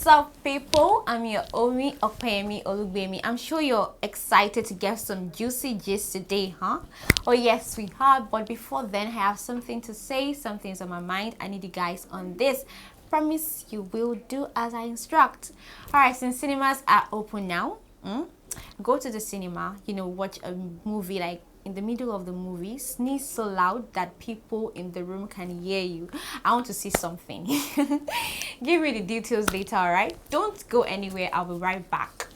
What's up, people? I'm your Omi Okpeyemi Olugbemi. I'm sure you're excited to get some juicy gist today, huh? Oh yes, sweetheart. But before then, I have something to say. Something's on my mind. I need you guys on this. Promise you will do as I instruct. Alright, since cinemas are open now, go to the cinema, watch a movie like in the middle of the movie, sneeze so loud that people in the room can hear you. I want to see something. Give me the details later, alright? Don't go anywhere, I'll be right back.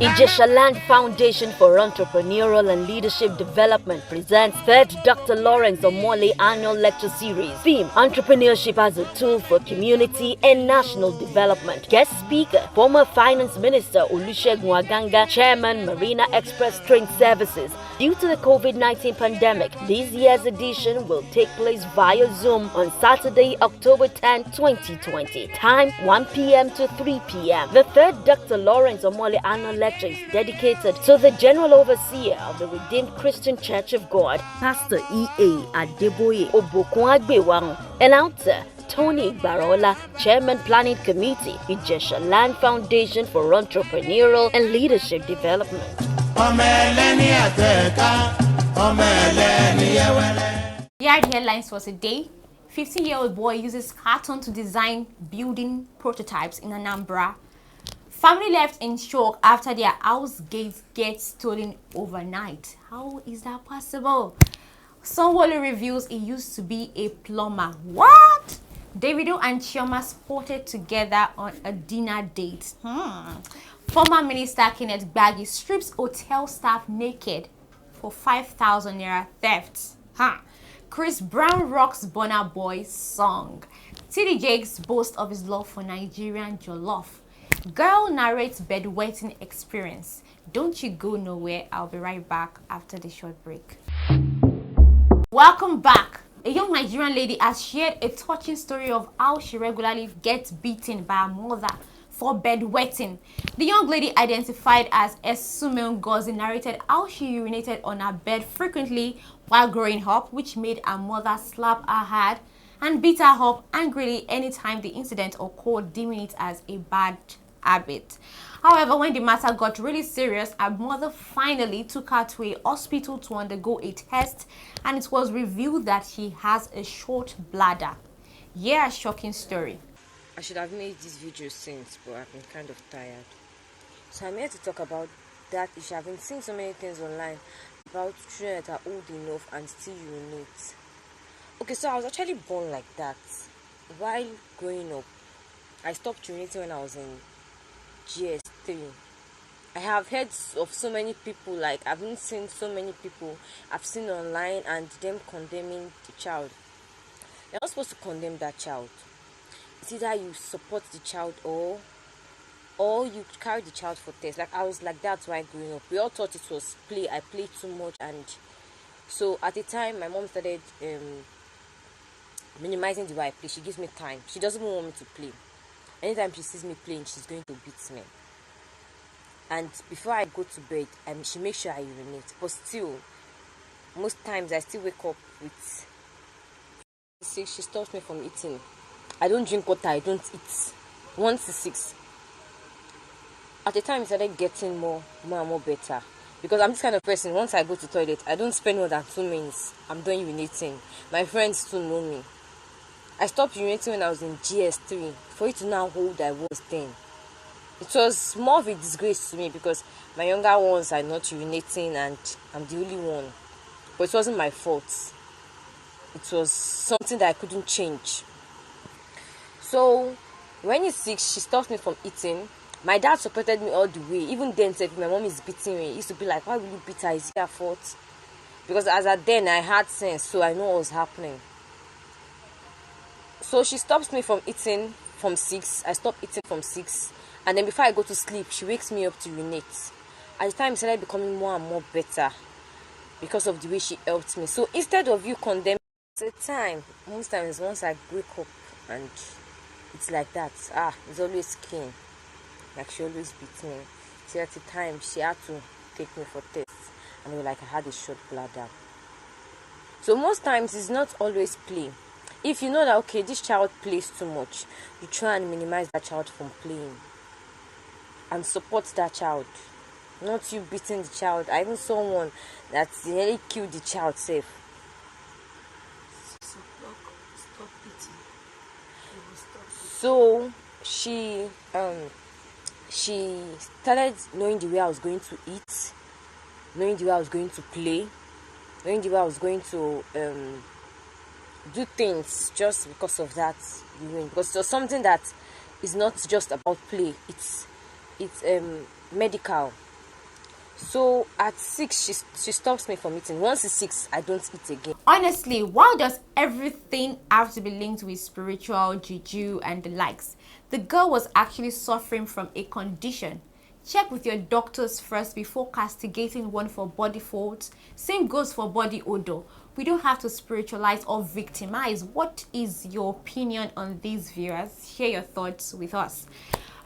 Ijesha Land Foundation for Entrepreneurial and Leadership Development presents 3rd Dr. Lawrence Omole Annual Lecture Series. Theme: Entrepreneurship as a Tool for Community and National Development. Guest speaker: former Finance Minister Olusegun Aganga, Chairman Marina Express Train Services. Due to the COVID-19 pandemic, this year's edition will take place via Zoom on Saturday, October 10, 2020. Time 1 p.m. to 3 p.m. The 3rd Dr. Lawrence Omole Annual Lecture is dedicated to the General Overseer of the Redeemed Christian Church of God, Pastor E.A. Adeboye Obokunagbewaran. Announcer: Tony Barola, Chairman Planning Committee, Ijesha Land Foundation for Entrepreneurial and Leadership Development. Here are the headlines for today. 15-year-old boy uses carton to design building prototypes in Anambra. Family left in shock after their house gates get stolen overnight. How is that possible? Sanwo-Olu reveals he used to be a plumber. What? Davido and Chioma spotted together on a dinner date. Former Minister Kenneth Gbagi strips hotel staff naked for 5,000 naira theft. Chris Brown rocks Burna Boy's song. TD Jakes boasts of his love for Nigerian jollof. Girl narrates bedwetting experience. Don't you go nowhere. I'll be right back after the short break. Welcome back. A young Nigerian lady has shared a touching story of how she regularly gets beaten by her mother for bedwetting. The young lady, identified as Esume Ngozi, narrated how she urinated on her bed frequently while growing up, which made her mother slap her hard and beat her up angrily anytime the incident occurred, deeming it as a bad habit. However, when the matter got really serious, her mother finally took her to a hospital to undergo a test, and it was revealed that she has a short bladder. Yeah, shocking story. I should have made this video since, but I've been kind of tired. So I'm here to talk about that issue. I've been seeing so many things online about children that are old enough and still urinate. Okay, so I was actually born like that. While growing up, I stopped urinating when I was in GS3. I have heard of so many people, like I've been seeing so many people I've seen online and them condemning the child. You're not supposed to condemn that child. It's either you support the child or you carry the child for test. Like I was like that while growing up. We all thought it was play. I played too much, and so at the time my mom started minimizing the way I play. She gives me time. She doesn't even want me to play. Anytime she sees me playing, she's going to beat me. And before I go to bed, she makes sure I urinate. But still, most times I still wake up with. She stops me from eating. I don't drink water, I don't eat. 1 to 6. At the time, it started getting more and more better. Because I'm this kind of person, once I go to toilet, I don't spend more than 2 minutes. I'm done urinating. My friends still know me. I stopped urinating when I was in GS3. For it to know how old I was then. It was more of a disgrace to me because my younger ones are not urinating and I'm the only one. But it wasn't my fault. It was something that I couldn't change. So, when he's 6, she stops me from eating. My dad supported me all the way. Even then, if my mom is beating me, he used to be like, why will you beat her? Is it her fault? Because as at then, I had sense, so I know what was happening. So, she stops me from eating from 6. I stop eating from 6. And then before I go to sleep, she wakes me up to urinate. At the time, it started becoming more and more better because of the way she helped me. So, instead of you condemning, at the time, most times, once I wake up and it's like that. It's always clean. Like she always beats me. So at the time, she had to take me for tests. And they were like, I had a short bladder. So most times it's not always play. If you know that, okay, this child plays too much, you try and minimize that child from playing and support that child. Not you beating the child. I even saw one that nearly killed the child safe. Stop eating. So she started knowing the way I was going to eat, knowing the way I was going to play, knowing the way I was going to do things just because of that. Because it's something that is not just about play. It's medical. So at 6, she stops me from eating. Once it's 6, I don't eat again. Honestly, why does everything have to be linked with spiritual, juju, and the likes? The girl was actually suffering from a condition. Check with your doctors first before castigating one for body faults. Same goes for body odor. We don't have to spiritualize or victimize. What is your opinion on these, viewers? Share your thoughts with us.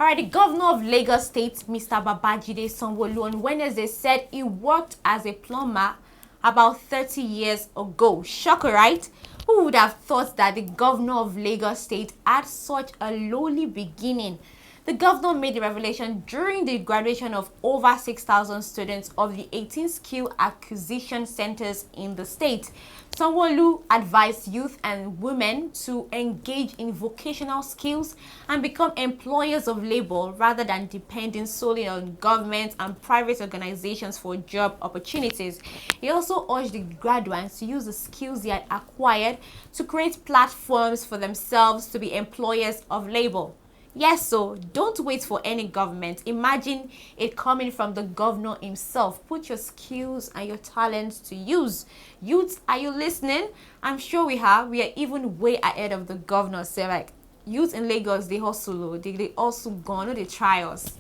Alright, the governor of Lagos State, Mr. Babajide Sanwo-Olu, on Wednesday said he worked as a plumber about 30 years ago. Shocker, right? Who would have thought that the governor of Lagos State had such a lowly beginning? The governor made the revelation during the graduation of over 6,000 students of the 18 skill acquisition centers in the state. Sanwo-Olu advised youth and women to engage in vocational skills and become employers of labor rather than depending solely on government and private organizations for job opportunities. He also urged the graduates to use the skills they had acquired to create platforms for themselves to be employers of labor. Yes, so don't wait for any government. Imagine it coming from the governor himself. Put your skills and your talents to use. Youths, are you listening? I'm sure we are. We are even way ahead of the governor. So like youth in Lagos, they hustle. They also gone, they try us.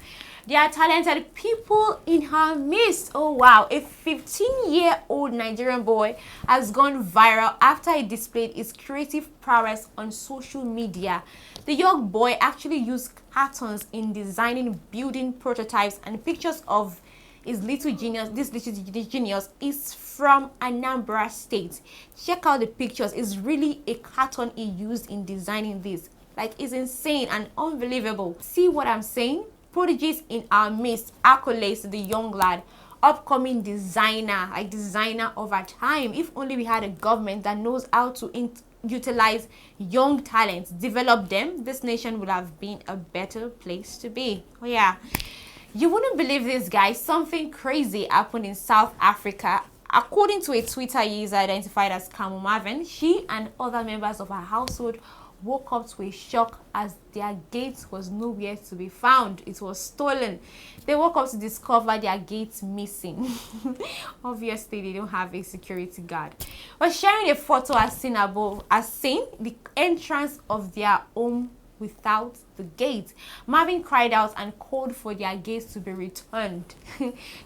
There are talented people in our midst. Oh wow, a 15-year-old Nigerian boy has gone viral after he displayed his creative prowess on social media. The young boy actually used cartoons in designing building prototypes and pictures of his little genius. This little genius is from Anambra State. Check out the pictures. It's really a cartoon he used in designing this. Like, it's insane and unbelievable. See what I'm saying? Prodigies in our midst, accolades to the young lad, upcoming designer, like designer over time. If only we had a government that knows how to utilize young talents, develop them, this nation would have been a better place to be. Oh yeah, you wouldn't believe this, guys. Something crazy happened in South Africa. According to a Twitter user identified as Kamu Marvin, she and other members of her household woke up to a shock as their gate was nowhere to be found. It was stolen. They woke up to discover their gate missing. Obviously, they don't have a security guard. But sharing a photo as seen above, as seen the entrance of their home without the gate. Marvin cried out and called for their gates to be returned.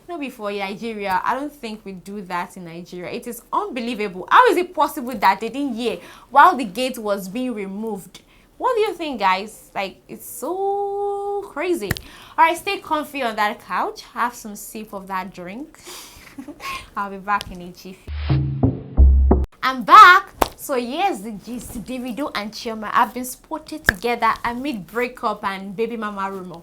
Not before Nigeria. I don't think we do that in Nigeria. It is unbelievable. How is it possible that they didn't hear while the gate was being removed? What do you think, guys? Like, it's so crazy. All right, stay comfy on that couch. Have some sip of that drink. I'll be back in a jiffy. I'm back. So here's the gist. Davido and Chioma have been spotted together amid breakup and baby mama rumor.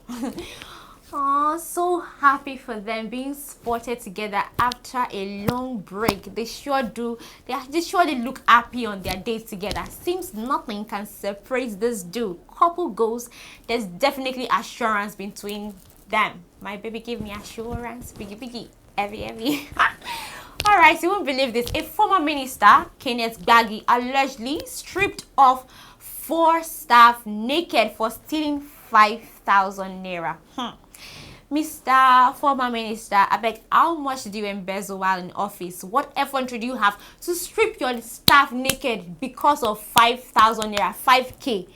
Oh, so happy for them being spotted together after a long break. They sure do. They surely look happy on their dates together. Seems nothing can separate this dude. Couple goals. There's definitely assurance between them. My baby gave me assurance. Biggie, heavy. Alright, you won't believe this. A former minister, Kenneth Gbagi, allegedly stripped off 4 staff naked for stealing 5,000 naira. Mr. Former Minister, I beg, how much did you embezzle while in office? What effort did you have to strip your staff naked because of 5,000 naira, 5k?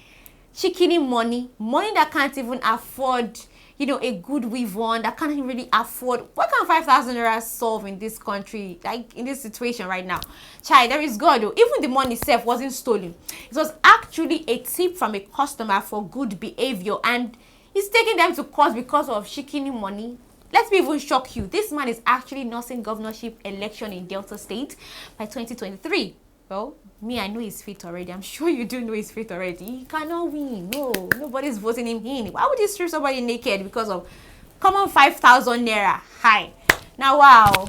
Chickeny money that can't even afford, you know, a good weave on, that can't really afford. What can 5,000 naira solve in this country, like in this situation right now? Child, there is God though. Even the money itself wasn't stolen. It was actually a tip from a customer for good behavior, and he's taking them to court because of chickeny money. Let me even shock you. This man is actually nursing governorship election in Delta State by 2023. Well, me, I know he's fit already. I'm sure you do know he's fit already. He cannot win. No, nobody's voting him in. Why would you strip somebody naked because of common 5,000 naira? Hi. Now, wow.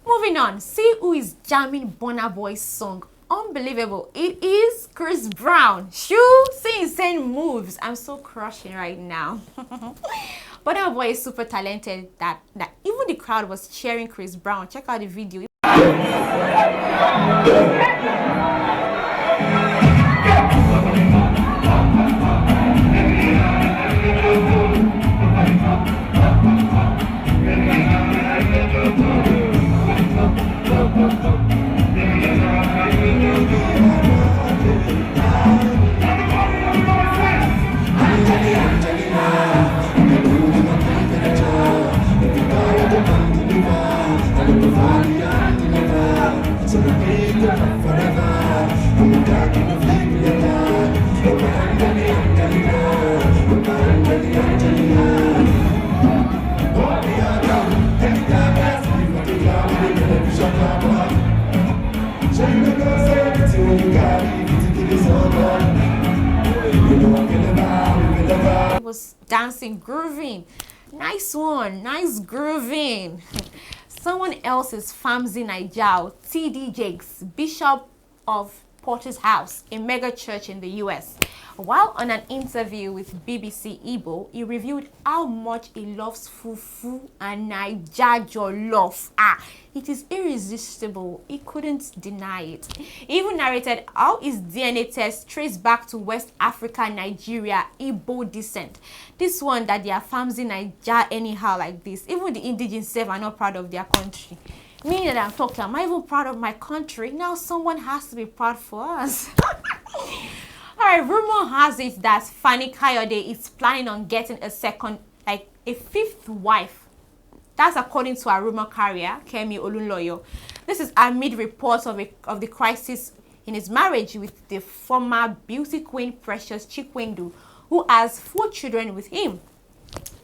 Moving on. See who is jamming Burna Boy's song. Unbelievable. It is Chris Brown. Shoo, see insane moves. I'm so crushing right now. Burna Boy is super talented that even the crowd was cheering Chris Brown. Check out the video. Was dancing, grooving. Nice one, nice grooving. Someone else is Famzi Nigel, TD Jakes, Bishop of Porter's House, a mega church in the US. While on an interview with BBC Igbo, he revealed how much he loves fufu and Naija jollof. It is irresistible. He couldn't deny it. He even narrated how his DNA test traced back to West Africa, Nigeria, Igbo descent. This one that they are Famzi Naija anyhow like this. Even the indigenous self are not proud of their country. Me that I'm talking, am I even proud of my country? Now someone has to be proud for us. Alright, rumor has it that Fani Kayode is planning on getting a fifth wife. That's according to our rumor carrier, Kemi Olunloyo. This is amid reports of the crisis in his marriage with the former beauty queen Precious Chikwendu, who has 4 children with him.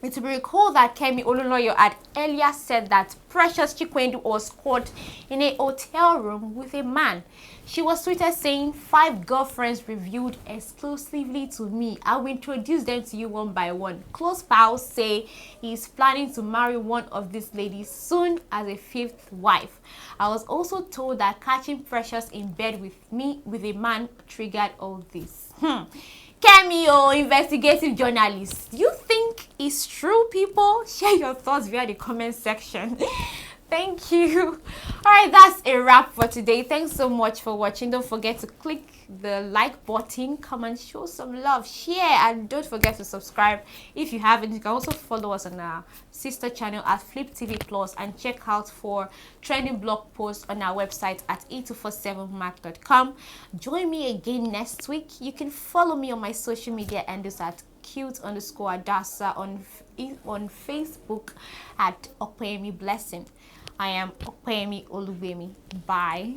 It will be recalled that Kemi Olunloyo had earlier said that Precious Chikwendu was caught in a hotel room with a man. She was tweeted saying, 5 girlfriends revealed exclusively to me. I will introduce them to you one by one. Close pals say he is planning to marry one of these ladies soon as a 5th wife. I was also told that catching Precious in bed with a man triggered all this. Kemi, investigative journalist. You think it's true, people? Share your thoughts via the comment section. Thank you. Alright, that's a wrap for today. Thanks so much for watching. Don't forget to click the like button, come and show some love, share, and don't forget to subscribe if you haven't. You can also follow us on our sister channel at Flip TV Plus and check out for trending blog posts on our website at e247mark.com. Join me again next week. You can follow me on my social media handles at cute_adasa on Facebook at Opeyemi Blessing. I am Opeyemi Olubemi. Bye.